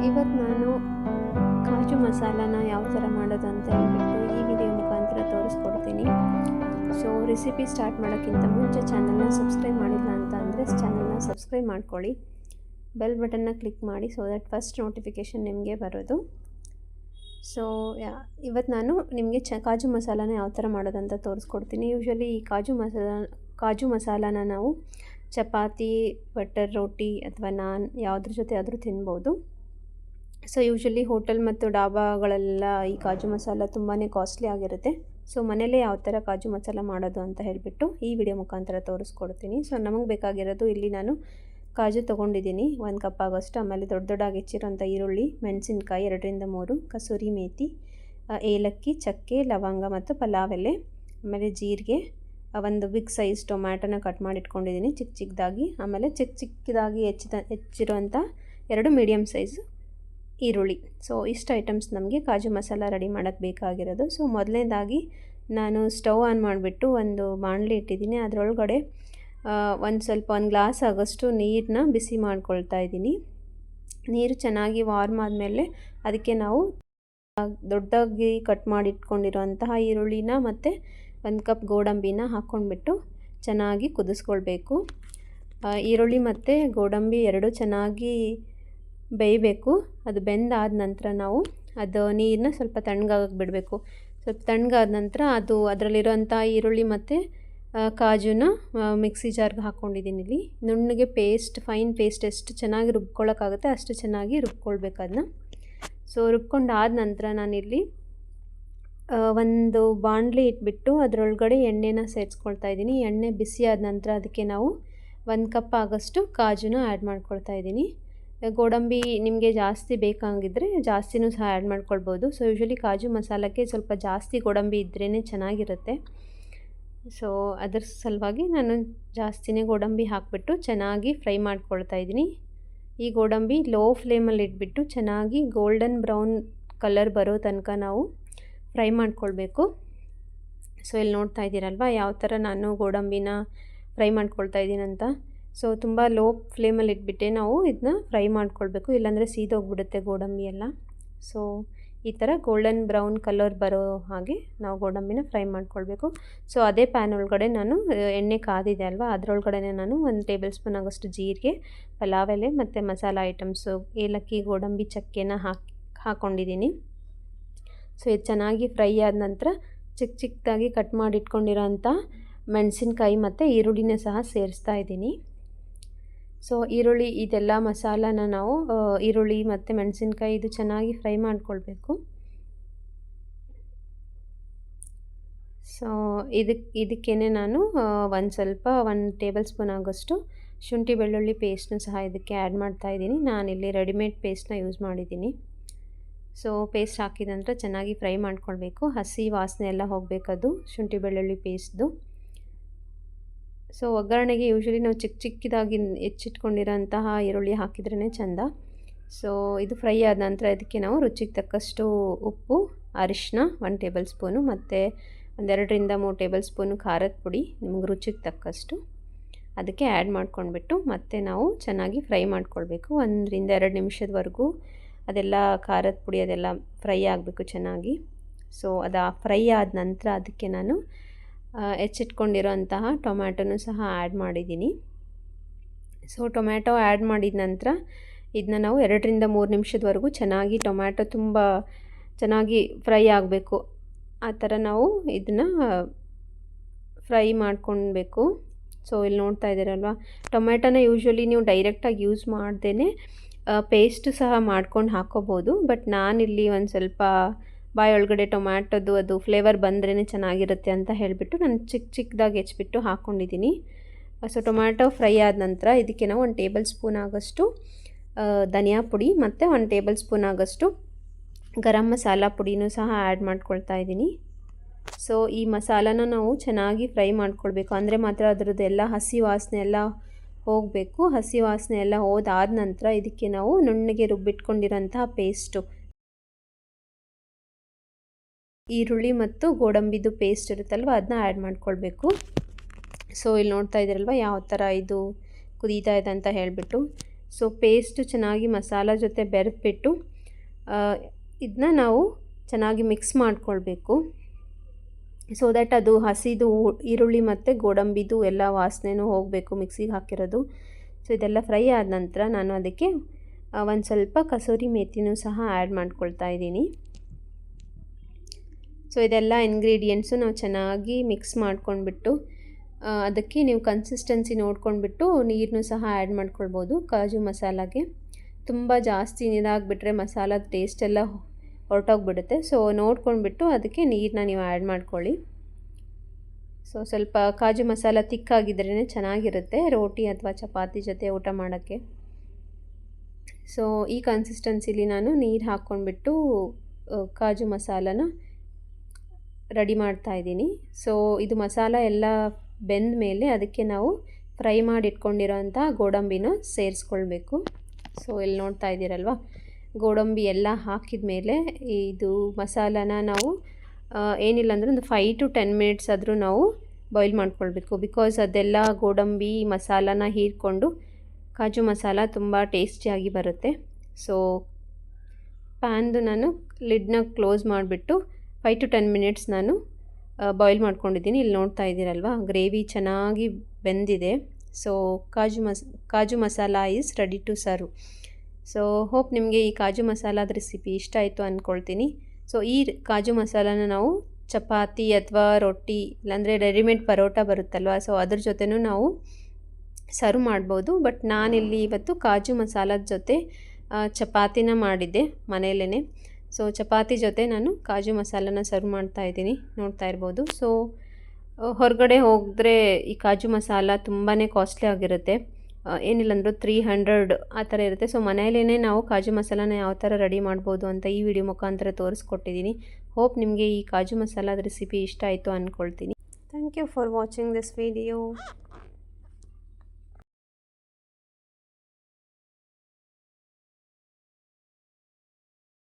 ಇವತ್ತು ನಾನು ಕಾಜು ಮಸಾಲಾನ ಯಾವ ಥರ ಮಾಡೋದು ಅಂತ ಹೇಳ್ಬಿಟ್ಟು ಈ ವಿಡಿಯೋ ಮುಖಾಂತರ ತೋರಿಸ್ಕೊಡ್ತೀನಿ. ಸೊ ರೆಸಿಪಿ ಸ್ಟಾರ್ಟ್ ಮಾಡೋಕ್ಕಿಂತ ಮುಂಚೆ ಚಾನಲ್ನ ಸಬ್ಸ್ಕ್ರೈಬ್ ಮಾಡಿಲ್ಲ ಅಂತ ಅಂದರೆ ಚಾನಲ್ನ ಸಬ್ಸ್ಕ್ರೈಬ್ ಮಾಡ್ಕೊಳ್ಳಿ, ಬೆಲ್ ಬಟನ್ನ ಕ್ಲಿಕ್ ಮಾಡಿ ಸೊ ದಟ್ ಫಸ್ಟ್ ನೋಟಿಫಿಕೇಷನ್ ನಿಮಗೆ ಬರೋದು. ಸೊ ಇವತ್ತು ನಾನು ನಿಮಗೆ ಕಾಜು ಮಸಾಲಾನ ಯಾವ ಥರ ಮಾಡೋದಂತ ತೋರಿಸ್ಕೊಡ್ತೀನಿ. ಯೂಶ್ವಲಿ ಈ ಕಾಜು ಮಸಾಲಾನ ನಾವು ಚಪಾತಿ, ಬಟರ್ ರೋಟಿ ಅಥವಾ ನಾನ್ ಯಾವುದ್ರ ಜೊತೆ ಆದರೂ ತಿನ್ಬೋದು. ಸೊ ಯೂಶ್ವಲಿ ಹೋಟೆಲ್ ಮತ್ತು ಡಾಬಾಗಳೆಲ್ಲ ಈ ಕಾಜು ಮಸಾಲ ತುಂಬಾ ಕಾಸ್ಟ್ಲಿ ಆಗಿರುತ್ತೆ. ಸೊ ಮನೇಲೇ ಯಾವ ಥರ ಕಾಜು ಮಸಾಲ ಮಾಡೋದು ಅಂತ ಹೇಳಿಬಿಟ್ಟು ಈ ವಿಡಿಯೋ ಮುಖಾಂತರ ತೋರಿಸ್ಕೊಡ್ತೀನಿ. ಸೊ ನಮಗೆ ಬೇಕಾಗಿರೋದು ಇಲ್ಲಿ ನಾನು ಕಾಜು ತೊಗೊಂಡಿದ್ದೀನಿ 1 ಕಪ್ ಆಗೋಷ್ಟು. ಆಮೇಲೆ ದೊಡ್ಡದಾಗಿ ಹೆಚ್ಚಿರೋಂಥ ಈರುಳ್ಳಿ, ಮೆಣಸಿನ್ಕಾಯಿ 2ರಿಂದ 3, ಕಸೂರಿ ಮೇಥಿ, ಏಲಕ್ಕಿ, ಚಕ್ಕೆ, ಲವಂಗ ಮತ್ತು ಪಲಾವ್ ಎಲೆ, ಆಮೇಲೆ ಜೀರಿಗೆ, ಒಂದು ಬಿಗ್ ಸೈಜ್ ಟೊಮ್ಯಾಟೋನ ಕಟ್ ಮಾಡಿ ಇಟ್ಕೊಂಡಿದ್ದೀನಿ ಚಿಕ್ಕದಾಗಿ. ಆಮೇಲೆ ಚಿಕ್ಕದಾಗಿ ಹೆಚ್ಚಿರೋಂಥ 2 ಮೀಡಿಯಮ್ ಸೈಜ್ ಈರುಳ್ಳಿ. ಸೊ ಇಷ್ಟು ಐಟಮ್ಸ್ ನಮಗೆ ಕಾಜು ಮಸಾಲ ರೆಡಿ ಮಾಡೋಕ್ಕೆ ಬೇಕಾಗಿರೋದು. ಸೊ ಮೊದಲನೇದಾಗಿ ನಾನು ಸ್ಟವ್ ಆನ್ ಮಾಡಿಬಿಟ್ಟು ಒಂದು ಬಾಣಲಿ ಇಟ್ಟಿದ್ದೀನಿ. ಅದರೊಳಗಡೆ ಒಂದು ಗ್ಲಾಸ್ ಆಗೋಷ್ಟು ನೀರನ್ನ ಬಿಸಿ ಮಾಡ್ಕೊಳ್ತಾ ಇದ್ದೀನಿ. ನೀರು ಚೆನ್ನಾಗಿ ವಾರ್ಮ್ ಆದಮೇಲೆ ಅದಕ್ಕೆ ನಾವು ದೊಡ್ಡದಾಗಿ ಕಟ್ ಮಾಡಿ ಇಟ್ಕೊಂಡಿರೋಂತಹ ಈರುಳ್ಳಿನ ಮತ್ತು 1 ಕಪ್ ಗೋಡಂಬಿನ ಹಾಕ್ಕೊಂಡ್ಬಿಟ್ಟು ಚೆನ್ನಾಗಿ ಕುದಿಸ್ಕೊಳ್ಬೇಕು. ಈರುಳ್ಳಿ ಮತ್ತು ಗೋಡಂಬಿ ಎರಡೂ ಚೆನ್ನಾಗಿ ಬೇಯಬೇಕು. ಅದು ಬೆಂದಾದ ನಂತರ ನಾವು ಅದು ನೀರನ್ನ ಸ್ವಲ್ಪ ತಣ್ಣಗಾಗಕ್ಕೆ ಬಿಡಬೇಕು. ಸ್ವಲ್ಪ ತಣ್ಣಗಾದ ನಂತರ ಅದರಲ್ಲಿರೋಂಥ ಈರುಳ್ಳಿ ಮತ್ತು ಕಾಜುನ ಮಿಕ್ಸಿ ಜಾರ್ಗೆ ಹಾಕ್ಕೊಂಡಿದ್ದೀನಿ. ಇಲ್ಲಿ ನುಣ್ಣಗೆ ಫೈನ್ ಪೇಸ್ಟ್ ಎಷ್ಟು ಚೆನ್ನಾಗಿ ರುಬ್ಕೊಳ್ಳೋಕ್ಕಾಗುತ್ತೆ ಅಷ್ಟು ಚೆನ್ನಾಗಿ ರುಬ್ಕೊಳ್ಬೇಕು ಅದನ್ನ. ಸೊ ರುಬ್ಕೊಂಡಾದ ನಂತರ ನಾನಿಲ್ಲಿ ಒಂದು ಬಾಣಲಿ ಇಟ್ಬಿಟ್ಟು ಅದರೊಳಗಡೆ ಎಣ್ಣೆನ ಸೇರಿಸ್ಕೊಳ್ತಾ ಇದ್ದೀನಿ. ಎಣ್ಣೆ ಬಿಸಿ ಆದ ನಂತರ ಅದಕ್ಕೆ ನಾವು 1 ಕಪ್ ಆಗೋಷ್ಟು ಕಾಜುನ ಆ್ಯಡ್ ಮಾಡ್ಕೊಳ್ತಾ ಇದ್ದೀನಿ. ಗೋಡಂಬಿ ನಿಮಗೆ ಜಾಸ್ತಿ ಬೇಕಾಗಿದ್ದರೆ ಜಾಸ್ತಿನೂ ಸಹ ಆ್ಯಡ್ ಮಾಡ್ಕೊಳ್ಬೋದು. ಸೊ ಯೂಶ್ವಲಿ ಕಾಜು ಮಸಾಲಕ್ಕೆ ಸ್ವಲ್ಪ ಜಾಸ್ತಿ ಗೋಡಂಬಿ ಇದ್ರೇ ಚೆನ್ನಾಗಿರುತ್ತೆ. ಸೊ ಅದರ ಸಲುವಾಗಿ ನಾನು ಜಾಸ್ತಿನೇ ಗೋಡಂಬಿ ಹಾಕಿಬಿಟ್ಟು ಚೆನ್ನಾಗಿ ಫ್ರೈ ಮಾಡ್ಕೊಳ್ತಾ ಇದ್ದೀನಿ. ಈ ಗೋಡಂಬಿ ಲೋ ಫ್ಲೇಮಲ್ಲಿ ಇಟ್ಬಿಟ್ಟು ಚೆನ್ನಾಗಿ ಗೋಲ್ಡನ್ ಬ್ರೌನ್ ಕಲರ್ ಬರೋ ತನಕ ನಾವು ಫ್ರೈ ಮಾಡ್ಕೊಳ್ಬೇಕು. ಸೊ ಇಲ್ಲಿ ನೋಡ್ತಾ ಇದ್ದೀರಲ್ವ ಯಾವ ಥರ ನಾನು ಗೋಡಂಬಿನ ಫ್ರೈ ಮಾಡ್ಕೊಳ್ತಾ ಇದ್ದೀನಂತ. ಸೊ ತುಂಬ ಲೋ ಫ್ಲೇಮಲ್ಲಿ ಇಟ್ಬಿಟ್ಟೆ ನಾವು ಇದನ್ನ ಫ್ರೈ ಮಾಡ್ಕೊಳ್ಬೇಕು, ಇಲ್ಲಾಂದರೆ ಸೀದೋಗ್ಬಿಡುತ್ತೆ ಗೋಡಂಬಿ ಎಲ್ಲ. ಸೊ ಈ ಥರ ಗೋಲ್ಡನ್ ಬ್ರೌನ್ ಕಲರ್ ಬರೋ ಹಾಗೆ ನಾವು ಗೋಡಂಬಿನ ಫ್ರೈ ಮಾಡ್ಕೊಳ್ಬೇಕು. ಸೊ ಅದೇ ಪ್ಯಾನ್ ಒಳಗಡೆ ನಾನು ಎಣ್ಣೆ ಕಾದಿದೆ ಅಲ್ವಾ, ಅದರೊಳಗಡೆ ನಾನು 1 ಟೇಬಲ್ ಸ್ಪೂನ್ ಆಗೋಷ್ಟು ಜೀರಿಗೆ, ಪಲಾವ್ ಎಲೆ ಮತ್ತು ಮಸಾಲ ಐಟಮ್ಸು ಏಲಕ್ಕಿ, ಗೋಡಂಬಿ, ಚಕ್ಕೆನ ಹಾಕ್ಕೊಂಡಿದ್ದೀನಿ. ಸೊ ಇದು ಚೆನ್ನಾಗಿ ಫ್ರೈ ಆದ ನಂತರ ಚಿಕ್ಕದಾಗಿ ಕಟ್ ಮಾಡಿ ಇಟ್ಕೊಂಡಿರೋಂಥ ಮೆಣಸಿನ್ಕಾಯಿ ಮತ್ತು ಈರುಳ್ಳಿನ ಸಹ ಸೇರಿಸ್ತಾ ಇದ್ದೀನಿ. ಸೊ ಈರುಳ್ಳಿ ಇದೆಲ್ಲ ಮಸಾಲಾನ ನಾವು ಈರುಳ್ಳಿ ಮತ್ತು ಮೆಣಸಿನ್ಕಾಯಿ ಇದು ಚೆನ್ನಾಗಿ ಫ್ರೈ ಮಾಡ್ಕೊಳ್ಬೇಕು. ಸೊ ಇದಕ್ಕೇ ನಾನು 1 ಟೇಬಲ್ ಸ್ಪೂನ್ ಆಗೋಷ್ಟು ಶುಂಠಿ ಬೆಳ್ಳುಳ್ಳಿ ಪೇಸ್ಟ್ನ ಸಹ ಇದಕ್ಕೆ ಆ್ಯಡ್ ಮಾಡ್ತಾ ಇದ್ದೀನಿ. ನಾನಿಲ್ಲಿ ರೆಡಿಮೇಡ್ ಪೇಸ್ಟ್ನ ಯೂಸ್ ಮಾಡಿದ್ದೀನಿ. ಸೊ ಪೇಸ್ಟ್ ಹಾಕಿದ ನಂತರ ಚೆನ್ನಾಗಿ ಫ್ರೈ ಮಾಡ್ಕೊಳ್ಬೇಕು. ಹಸಿ ವಾಸನೆ ಎಲ್ಲ ಹೋಗಬೇಕದು ಶುಂಠಿ ಬೆಳ್ಳುಳ್ಳಿ ಪೇಸ್ಟ್ದು. ಸೊ ಒಗ್ಗರಣೆಗೆ ಯೂಶ್ವಲಿ ನಾವು ಚಿಕ್ಕದಾಗಿ ಹೆಚ್ಚಿಟ್ಕೊಂಡಿರೋಂತಹ ಈರುಳ್ಳಿ ಹಾಕಿದ್ರೇ ಚೆಂದ. ಸೊ ಇದು ಫ್ರೈ ಆದ ನಂತರ ಇದಕ್ಕೆ ನಾವು ರುಚಿಗೆ ತಕ್ಕಷ್ಟು ಉಪ್ಪು, ಅರಿಶಿನ 1 ಟೇಬಲ್ ಸ್ಪೂನು ಮತ್ತು 2ರಿಂದ 3 ಟೇಬಲ್ ಸ್ಪೂನು ಖಾರದ ಪುಡಿ ನಿಮ್ಗೆ ರುಚಿಗೆ ತಕ್ಕಷ್ಟು ಅದಕ್ಕೆ ಆ್ಯಡ್ ಮಾಡ್ಕೊಂಡ್ಬಿಟ್ಟು ಮತ್ತೆ ನಾವು ಚೆನ್ನಾಗಿ ಫ್ರೈ ಮಾಡ್ಕೊಳ್ಬೇಕು. 1ರಿಂದ 2 ನಿಮಿಷದವರೆಗೂ ಅದೆಲ್ಲ ಖಾರದ ಪುಡಿ ಅದೆಲ್ಲ ಫ್ರೈ ಆಗಬೇಕು ಚೆನ್ನಾಗಿ. ಸೊ ಅದು ಫ್ರೈ ಆದ ನಂತರ ಅದಕ್ಕೆ ನಾನು ಹೆಚ್ಚಿಟ್ಕೊಂಡಿರೋಂತಹ ಟೊಮ್ಯಾಟೊನೂ ಸಹ ಆ್ಯಡ್ ಮಾಡಿದ್ದೀನಿ. ಸೊ ಟೊಮ್ಯಾಟೊ ಆ್ಯಡ್ ಮಾಡಿದ ನಂತರ ಇದನ್ನ ನಾವು 2ರಿಂದ 3 ನಿಮಿಷದವರೆಗೂ ಚೆನ್ನಾಗಿ ಟೊಮ್ಯಾಟೊ ತುಂಬ ಚೆನ್ನಾಗಿ ಫ್ರೈ ಆಗಬೇಕು. ಆ ಥರ ನಾವು ಇದನ್ನು ಫ್ರೈ ಮಾಡ್ಕೊಳ್ಬೇಕು. ಸೊ ಇಲ್ಲಿ ನೋಡ್ತಾ ಇದ್ದೀರಲ್ವ, ಟೊಮ್ಯಾಟೊನ ಯೂಶ್ವಲಿ ನೀವು ಡೈರೆಕ್ಟಾಗಿ ಯೂಸ್ ಮಾಡ್ದೇ ಪೇಸ್ಟು ಸಹ ಮಾಡ್ಕೊಂಡು ಹಾಕ್ಕೋಬೋದು. ಬಟ್ ನಾನಿಲ್ಲಿ ಒಂದು ಸ್ವಲ್ಪ ಬಾಯೊಳಗಡೆ ಟೊಮ್ಯಾಟೊದು ಅದು ಫ್ಲೇವರ್ ಬಂದ್ರೇ ಚೆನ್ನಾಗಿರುತ್ತೆ ಅಂತ ಹೇಳಿಬಿಟ್ಟು ನಾನು ಚಿಕ್ಕದಾಗಿ ಹೆಚ್ಚಿಬಿಟ್ಟು ಹಾಕ್ಕೊಂಡಿದ್ದೀನಿ. ಸೊ ಟೊಮ್ಯಾಟೊ ಫ್ರೈ ಆದ ನಂತರ ಇದಕ್ಕೆ ನಾವು 1 ಟೇಬಲ್ ಸ್ಪೂನ್ ಆಗೋಷ್ಟು ಧನಿಯಾ ಪುಡಿ ಮತ್ತು 1 ಟೇಬಲ್ ಸ್ಪೂನ್ ಆಗೋಷ್ಟು ಗರಂ ಮಸಾಲ ಪುಡಿನೂ ಸಹ ಆ್ಯಡ್ ಮಾಡ್ಕೊಳ್ತಾ ಇದ್ದೀನಿ. ಸೊ ಈ ಮಸಾಲಾನ ನಾವು ಚೆನ್ನಾಗಿ ಫ್ರೈ ಮಾಡ್ಕೊಳ್ಬೇಕು, ಅಂದರೆ ಮಾತ್ರ ಅದರದ್ದೆಲ್ಲ ಹಸಿ ವಾಸನೆ ಎಲ್ಲ ಹೋಗಬೇಕು. ಹಸಿ ವಾಸನೆ ಎಲ್ಲ ಹೋದಾದ ನಂತರ ಇದಕ್ಕೆ ನಾವು ನುಣ್ಣಗೆ ರುಬ್ಬಿಟ್ಕೊಂಡಿರೋಂತಹ ಪೇಸ್ಟು ಈರುಳ್ಳಿ ಮತ್ತು ಗೋಡಂಬಿದು ಪೇಸ್ಟ್ ಇರುತ್ತಲ್ವ ಅದನ್ನ ಆ್ಯಡ್ ಮಾಡ್ಕೊಳ್ಬೇಕು. ಸೊ ಇಲ್ಲಿ ನೋಡ್ತಾ ಇದ್ದೀರಲ್ವ ಯಾವ ಥರ ಇದು ಕುದೀತಾ ಇದೆ ಅಂತ ಹೇಳಿಬಿಟ್ಟು. ಸೊ ಪೇಸ್ಟು ಚೆನ್ನಾಗಿ ಮಸಾಲ ಜೊತೆ ಬೆರೆತ್ಬಿಟ್ಟು ಇದನ್ನ ನಾವು ಚೆನ್ನಾಗಿ ಮಿಕ್ಸ್ ಮಾಡ್ಕೊಳ್ಬೇಕು. ಸೊ ದ್ಯಾಟ್ ಅದು ಹಸಿದು ಈರುಳ್ಳಿ ಮತ್ತು ಗೋಡಂಬಿದು ಎಲ್ಲ ವಾಸನೆನೂ ಹೋಗಬೇಕು ಮಿಕ್ಸಿಗೆ ಹಾಕಿರೋದು. ಸೊ ಇದೆಲ್ಲ ಫ್ರೈ ಆದ ನಂತರ ನಾನು ಅದಕ್ಕೆ ಒಂದು ಸ್ವಲ್ಪ ಕಸೂರಿ ಮೇಥಿನೂ ಸಹ ಆ್ಯಡ್ ಮಾಡ್ಕೊಳ್ತಾ ಇದ್ದೀನಿ. ಸೊ ಇದೆಲ್ಲ ಇಂಗ್ರೀಡಿಯೆಂಟ್ಸು ನಾವು ಚೆನ್ನಾಗಿ ಮಿಕ್ಸ್ ಮಾಡ್ಕೊಂಡ್ಬಿಟ್ಟು ಅದಕ್ಕೆ ನೀವು ಕನ್ಸಿಸ್ಟೆನ್ಸಿ ನೋಡ್ಕೊಂಡ್ಬಿಟ್ಟು ನೀರನ್ನು ಸಹ ಆ್ಯಡ್ ಮಾಡ್ಕೊಳ್ಬೋದು. ಕಾಜು ಮಸಾಲಾಗೆ ತುಂಬ ಜಾಸ್ತಿ ನೀರಾಗಿಬಿಟ್ರೆ ಮಸಾಲದ ಟೇಸ್ಟೆಲ್ಲ ಹೊರಟೋಗ್ಬಿಡುತ್ತೆ. ಸೊ ನೋಡ್ಕೊಂಡ್ಬಿಟ್ಟು ಅದಕ್ಕೆ ನೀರನ್ನ ನೀವು ಆ್ಯಡ್ ಮಾಡ್ಕೊಳ್ಳಿ. ಸೊ ಸ್ವಲ್ಪ ಕಾಜು ಮಸಾಲ ತಿಕ್ಕಾಗಿದ್ರೇ ಚೆನ್ನಾಗಿರುತ್ತೆ ರೋಟಿ ಅಥವಾ ಚಪಾತಿ ಜೊತೆ ಊಟ ಮಾಡೋಕ್ಕೆ. ಸೊ ಈ ಕನ್ಸಿಸ್ಟೆನ್ಸಿಲಿ ನಾನು ನೀರು ಹಾಕ್ಕೊಂಡ್ಬಿಟ್ಟು ಕಾಜು ಮಸಾಲನ ರೆಡಿ ಮಾಡ್ತಾಯಿದ್ದೀನಿ. ಸೊ ಇದು ಮಸಾಲ ಎಲ್ಲ ಬೆಂದ ಮೇಲೆ ಅದಕ್ಕೆ ನಾವು ಫ್ರೈ ಮಾಡಿ ಇಟ್ಕೊಂಡಿರೋಂಥ ಗೋಡಂಬಿನ ಸೇರಿಸ್ಕೊಳ್ಬೇಕು. ಸೊ ಇಲ್ಲಿ ನೋಡ್ತಾ ಇದ್ದೀರಲ್ವ, ಗೋಡಂಬಿ ಎಲ್ಲ ಹಾಕಿದ ಮೇಲೆ ಇದು ಮಸಾಲಾನ ನಾವು ಏನಿಲ್ಲ ಅಂದರೆ ಒಂದು 5 to 10 ಮಿನಿಟ್ಸ್ ಆದರೂ ನಾವು ಬಾಯ್ಲ್ ಮಾಡ್ಕೊಳ್ಬೇಕು. ಬಿಕಾಸ್ ಅದೆಲ್ಲ ಗೋಡಂಬಿ ಮಸಾಲಾನ ಹೀರ್ಕೊಂಡು ಕಾಜು ಮಸಾಲ ತುಂಬ ಟೇಸ್ಟಿಯಾಗಿ ಬರುತ್ತೆ. ಸೊ ಪ್ಯಾನ್ದು ನಾನು ಲಿಡ್ನ ಕ್ಲೋಸ್ ಮಾಡಿಬಿಟ್ಟು 5 to 10 ಮಿನಿಟ್ಸ್ ನಾನು ಬಾಯ್ಲ್ ಮಾಡ್ಕೊಂಡಿದ್ದೀನಿ. ಇಲ್ಲಿ ನೋಡ್ತಾ ಇದ್ದೀರಲ್ವ, ಗ್ರೇವಿ ಚೆನ್ನಾಗಿ ಬೆಂದಿದೆ. So kaju masala is ready to serve. So hope ನಿಮಗೆ ಈ ಕಾಜು ಮಸಾಲದ ರೆಸಿಪಿ ಇಷ್ಟ ಆಯಿತು ಅಂದ್ಕೊಳ್ತೀನಿ. ಸೊ ಈ ಕಾಜು ಮಸಾಲಾನ ನಾವು ಚಪಾತಿ ಅಥವಾ ರೊಟ್ಟಿ ಇಲ್ಲಾಂದರೆ ರೆಡಿಮೇಡ್ ಪರೋಟ ಬರುತ್ತಲ್ವ, ಸೊ ಅದ್ರ ಜೊತೆನೂ ನಾವು ಸರ್ವ್ ಮಾಡ್ಬೋದು. ಬಟ್ ನಾನಿಲ್ಲಿ ಇವತ್ತು ಕಾಜು ಮಸಾಲದ ಜೊತೆ ಚಪಾತಿನ ಮಾಡಿದ್ದೆ ಮನೆಯಲ್ಲೇ. ಸೊ ಚಪಾತಿ ಜೊತೆ ನಾನು ಕಾಜು ಮಸಾಲನ ಸರ್ವ್ ಮಾಡ್ತಾಯಿದ್ದೀನಿ, ನೋಡ್ತಾ ಇರ್ಬೋದು. ಸೊ ಹೊರಗಡೆ ಹೋದರೆ ಈ ಕಾಜು ಮಸಾಲ ತುಂಬಾ ಕಾಸ್ಟ್ಲಿ ಆಗಿರುತ್ತೆ. ಏನಿಲ್ಲ ಅಂದರೂ 300 ಆ ಥರ ಇರುತ್ತೆ. ಸೊ ಮನೆಯಲ್ಲೇ ನಾವು ಕಾಜು ಮಸಾಲಾನ ಯಾವ ಥರ ರೆಡಿ ಮಾಡ್ಬೋದು ಅಂತ ಈ ವಿಡಿಯೋ ಮುಖಾಂತರ ತೋರಿಸ್ಕೊಟ್ಟಿದ್ದೀನಿ. ಹೋಪ್ ನಿಮಗೆ ಈ ಕಾಜು ಮಸಾಲದ ರೆಸಿಪಿ ಇಷ್ಟ ಆಯಿತು ಅಂದ್ಕೊಳ್ತೀನಿ. Thank you for watching this video.